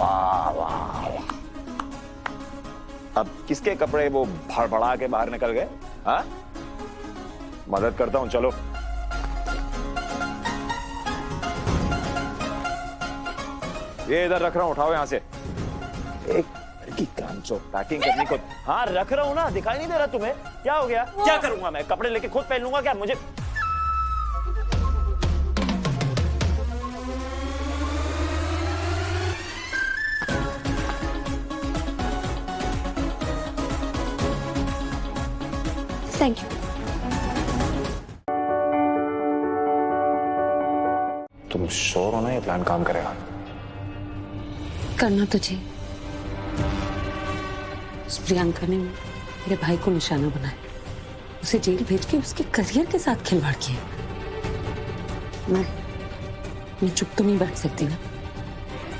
वाह वाह वाह। अब किसके कपड़े वो भड़बड़ा के बाहर निकल गए? हाँ, मदद करता हूं, चलो। ये इधर रख रहा हूं, उठाओ यहां से। एक लड़की कांचो पैकिंग करने को। हाँ रख रहा हूं ना, दिखाई नहीं दे रहा तुम्हें? क्या हो गया? क्या करूंगा मैं? कपड़े लेके खुद पहन लूंगा क्या? मुझे थैंक यू। तुम श्योर हो ना ये प्लान काम करेगा? करना तो चाहिए। उस प्रियंका ने मेरे भाई को निशाना बनाया, उसे जेल भेज के उसके करियर के साथ खिलवाड़ किया। मैं चुप तो नहीं बैठ सकती ना,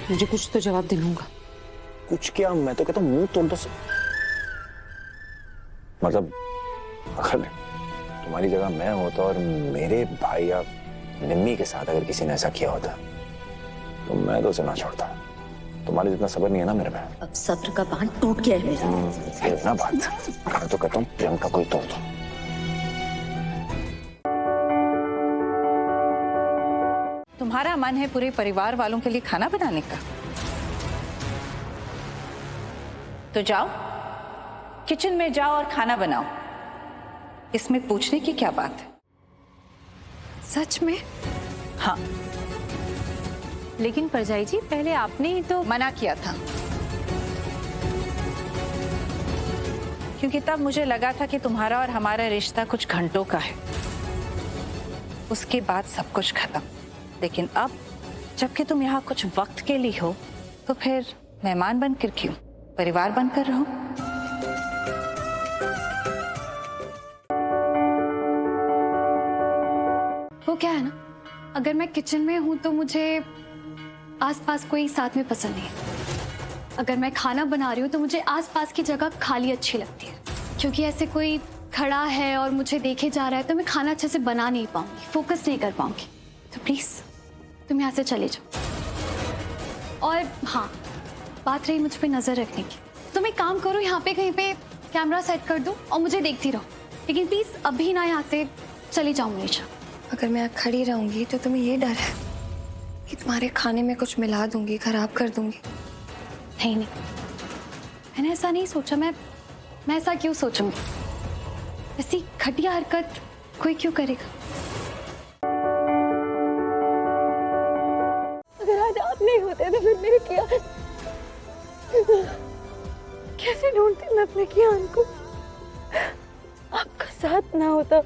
मुझे कुछ तो जवाब दिलाऊंगा। कुछ क्या, मैं तो कहता हूँ मुंह तोड़ दो। मतलब अगर तुम्हारी जगह मैं होता और मेरे भाई या निम्मी के साथ अगर किसी ने ऐसा किया होता तो मैं तो उसे ना छोड़ता। तुम्हारे जितना सब्र नहीं है ना मेरे में। अब सब्र का बांध टूट गया है मेरा। है ना बात। मैं तो कहता हूँ प्रियंका को ही तोड़ दो। तुम्हारा मन है पूरे परिवार वालों के लिए खाना बनाने का, तो जाओ किचन में जाओ और खाना बनाओ। इसमें पूछने की क्या बात है? सच में? हाँ। लेकिन परजाई जी, पहले आपने ही तो मना किया था, क्योंकि तब मुझे लगा था कि तुम्हारा और हमारा रिश्ता कुछ घंटों का है, उसके बाद सब कुछ खत्म। लेकिन अब जबकि तुम यहाँ कुछ वक्त के लिए हो, तो फिर मेहमान बनकर क्यों परिवार बनकर रहो। वो क्या है ना, अगर मैं किचन में हूं तो मुझे आसपास कोई साथ में पसंद नहीं है। अगर मैं खाना बना रही हूँ तो मुझे आसपास की जगह खाली अच्छी लगती है, क्योंकि ऐसे कोई खड़ा है और मुझे देखे जा रहा है तो मैं खाना अच्छे से बना नहीं पाऊंगी, फोकस नहीं कर पाऊंगी। तो प्लीज तुम यहाँ से चले जाओ। और हाँ, बात रही मुझ पे नजर रखने की, तुम एक काम करो, यहाँ पे कहीं पे कैमरा सेट कर दो और मुझे देखती रहो, लेकिन प्लीज अभी ना यहाँ से चली जाऊँ मनीषा। अगर मैं खड़ी रहूंगी तो तुम्हें ये डर है कि तुम्हारे खाने में कुछ मिला दूंगी, खराब कर दूंगी? नहीं नहीं, मैंने ऐसा नहीं सोचा। मैं ऐसा क्यों सोचूंगी? ऐसी घटिया हरकत कोई क्यों करेगा? अगर आज आप नहीं होते तो फिर मेरे कियान कैसे ढूंढती मैं अपने कियान को? आपका साथ ना होता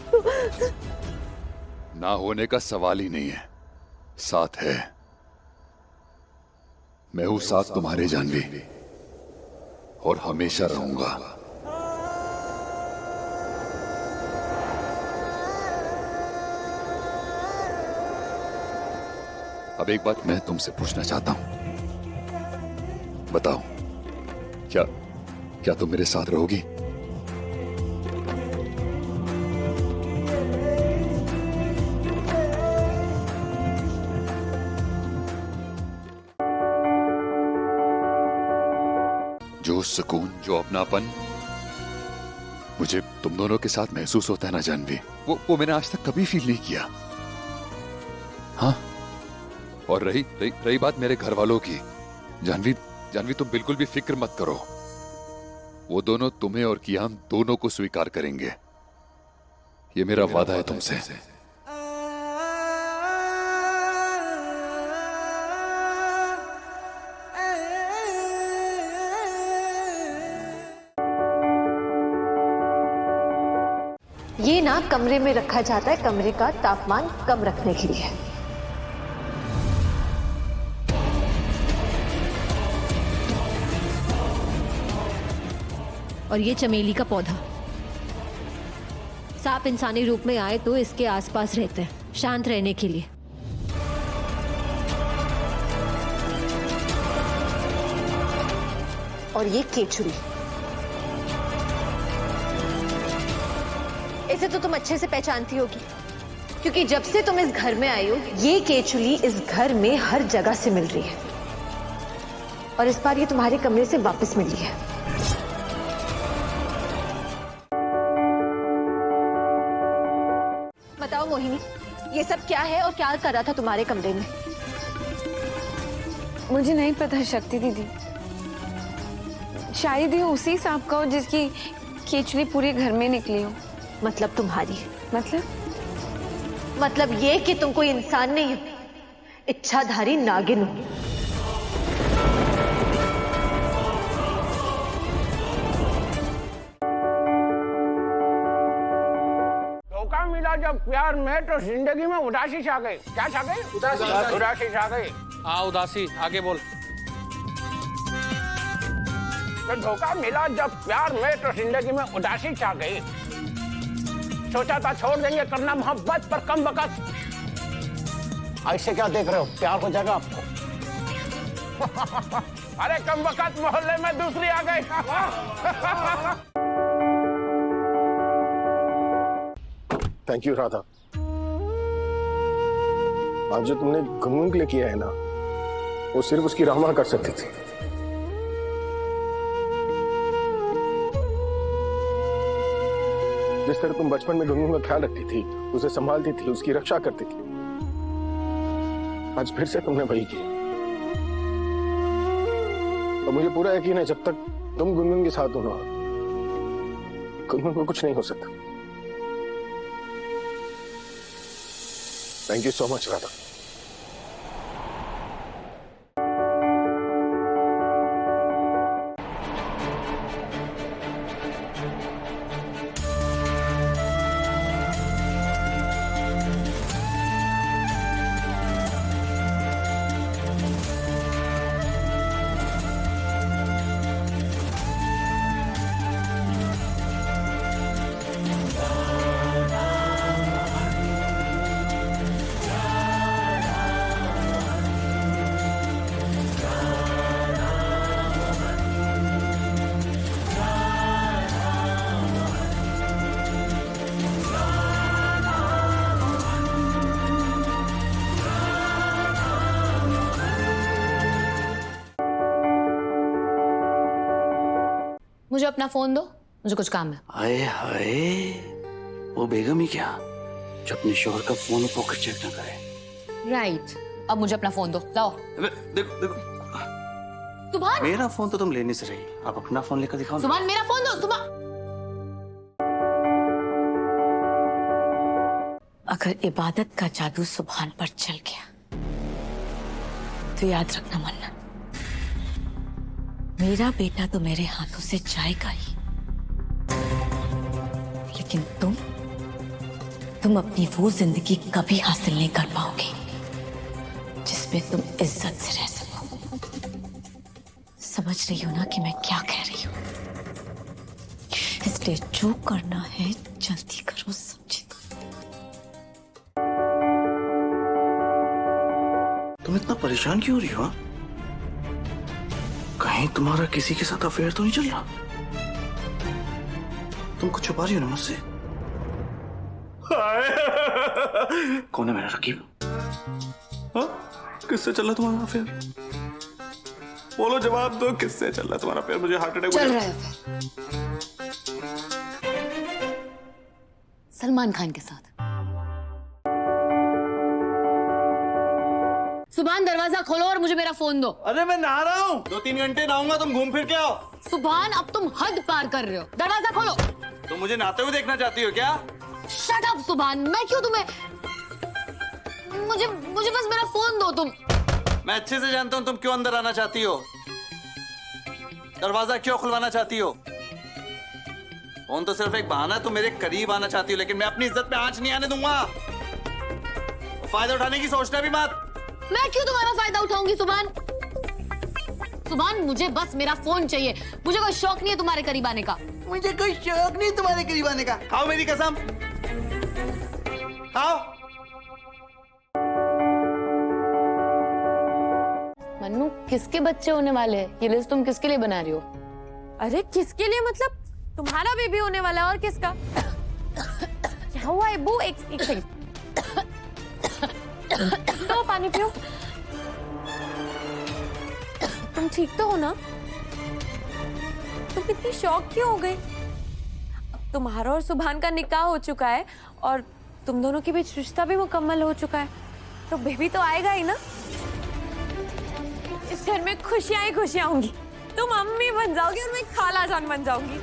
तो... ना होने का सवाल ही नहीं है, साथ है। मैं हूं साथ तुम्हारे जानवी, और हमेशा रहूंगा। अब एक बात मैं तुमसे पूछना चाहता हूं, बताओ क्या तुम मेरे साथ रहोगी? जो सुकून, जो अपनापन मुझे तुम दोनों के साथ महसूस होता है ना जानवी, वो मैंने आज तक कभी फील नहीं किया। हाँ, और रही बात मेरे घर वालों की, जानवी तुम बिल्कुल भी फिक्र मत करो, वो दोनों तुम्हें और कियान दोनों को स्वीकार करेंगे। ये मेरा वादा है तुमसे। ये ना कमरे में रखा जाता है, कमरे का तापमान कम रखने के लिए। और ये चमेली का पौधा, सांप इंसानी रूप में आए तो इसके आसपास रहते हैं, शांत रहने के लिए। और ये केचुली, इसे तो तुम अच्छे से पहचानती होगी, क्योंकि जब से तुम इस घर में आई हो, ये केचुली इस घर में हर जगह से मिल रही है। और इस बार ये तुम्हारे कमरे से वापस मिली है। बताओ मोहिनी, ये सब क्या है और क्या कर रहा था तुम्हारे कमरे में? मुझे नहीं पता शक्ति दीदी, शायद ये उसी सांप का हो जिसकी केचुली पूरे घर में निकली हो। मतलब तुम्हारी? मतलब ये कि तुम कोई इंसान नहीं हो, इच्छाधारी नागिन हो। धोखा मिला जब प्यार में तो जिंदगी में उदासी छा गई। क्या छा गई? उदासी छा गई। हाँ उदासी, आगे बोल। तो धोखा मिला जब प्यार में तो जिंदगी में उदासी छा गई। सोचा था छोड़ देंगे करना मोहब्बत पर कम वक्त। ऐसे क्या देख रहे हो? प्यार हो जाएगा आपको। अरे कम वक्त मोहल्ले में दूसरी आ गई। Thank you Radha. आज जो तुमने गुनगुन के लिए किया है ना, वो सिर्फ उसकी रहमा कर सकती थी। जिस तरह तुम बचपन में गुनगुन का ख्याल रखती थी, उसे संभालती थी, उसकी रक्षा करती थी, आज फिर से तुमने वही किया। और मुझे पूरा यकीन है जब तक तुम गुनगुन के साथ हो ना, गुनगुन को कुछ नहीं हो सकता। Thank you so much Radha. मुझे अपना फोन दो, मुझे कुछ काम है। हाय हाय, वो बेगम ही क्या जो अपने शोहर का फोन पॉकेट चेक ना करे। राइट, अब मुझे अपना फोन दो, लाओ। देखो देखो, सुभान, मेरा फोन तो तुम लेने से रही, आप अपना फोन लेकर दिखाओ। सुभान मेरा फोन दो। सुभान, अगर इबादत का जादू सुभान पर चल गया तो याद रखना मन्ना, मेरा बेटा तो मेरे हाथों से जाएगा ही, लेकिन तुम अपनी वो जिंदगी कभी हासिल नहीं कर पाओगे जिसमें तुम इज्जत से रह सको। समझ रही हो ना कि मैं क्या कह रही हूं? इसलिए जो करना है जल्दी करो, समझी? तुम इतना परेशान क्यों हो रही हो? कहीं तुम्हारा किसी के साथ अफेयर तो नहीं चल रहा? तुम कुछ छुपा रही हो ना मुझसे? कौन है मेरा रकीब? हाँ? किससे चल रहा तुम्हारा अफेयर? बोलो, जवाब दो, किससे चल रहा तुम्हारा अफेयर? मुझे हार्ट अटैक चल रहा है सलमान खान के साथ। सुभान दरवाजा खोलो और मुझे मेरा फोन दो। अरे मैं नहा रहा हूँ, 2-3 घंटे नहाऊंगा, तुम घूम फिर के आओ। सुभान, अब तुम हद पार कर रहे हो, दरवाजा खोलो। तुम मुझे नहाते हुए देखना चाहती हो क्या? शट अप सुभान, मैं क्यों तुम्हें, मुझे बस मेरा फोन दो तुम। मैं अच्छे से जानता हूँ तुम क्यों अंदर आना चाहती हो, दरवाजा क्यों खुलवाना चाहती हो। फोन तो सिर्फ एक बहाना है, तुम मेरे करीब आना चाहती हो, लेकिन मैं अपनी इज्जत पे आंच नहीं आने दूंगा। फायदा उठाने की सोचना भी मत। मैं क्यों तुम्हारा फायदा उठाऊंगी सुभान? सुभान, मुझे बस मेरा फोन चाहिए, मुझे कोई शौक नहीं है तुम्हारे करीब आने का। मुझे कोई शौक नहीं तुम्हारे करीब आने का। खाओ मेरी कसम, खाओ। मन्नू, किसके बच्चे होने वाले हैं? ये लिस्ट तुम किसके लिए बना रही हो? अरे किसके लिए मतलब? तुम्हारा बेबी होने वाला है, और किसका? क्या हुआ है बू? एक सेकंड, तो पानी पियो। तुम तुम ठीक तो हो ना? तुम इतनी शॉक क्यों हो गई? अब तुम्हारा और सुभान का निकाह हो चुका है और तुम दोनों के बीच रिश्ता भी मुकम्मल हो चुका है, तो बेबी तो आएगा ही ना। इस घर में खुशियां ही खुशियां होंगी। तुम अम्मी बन जाओगी और मैं खाला जान बन जाऊंगी।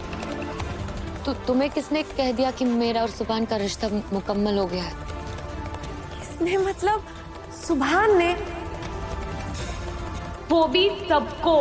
तो तुम्हें किसने कह दिया कि मेरा और सुभान का रिश्ता मुकम्मल हो गया है? किसने मतलब? सुभान ने। वो भी सबको।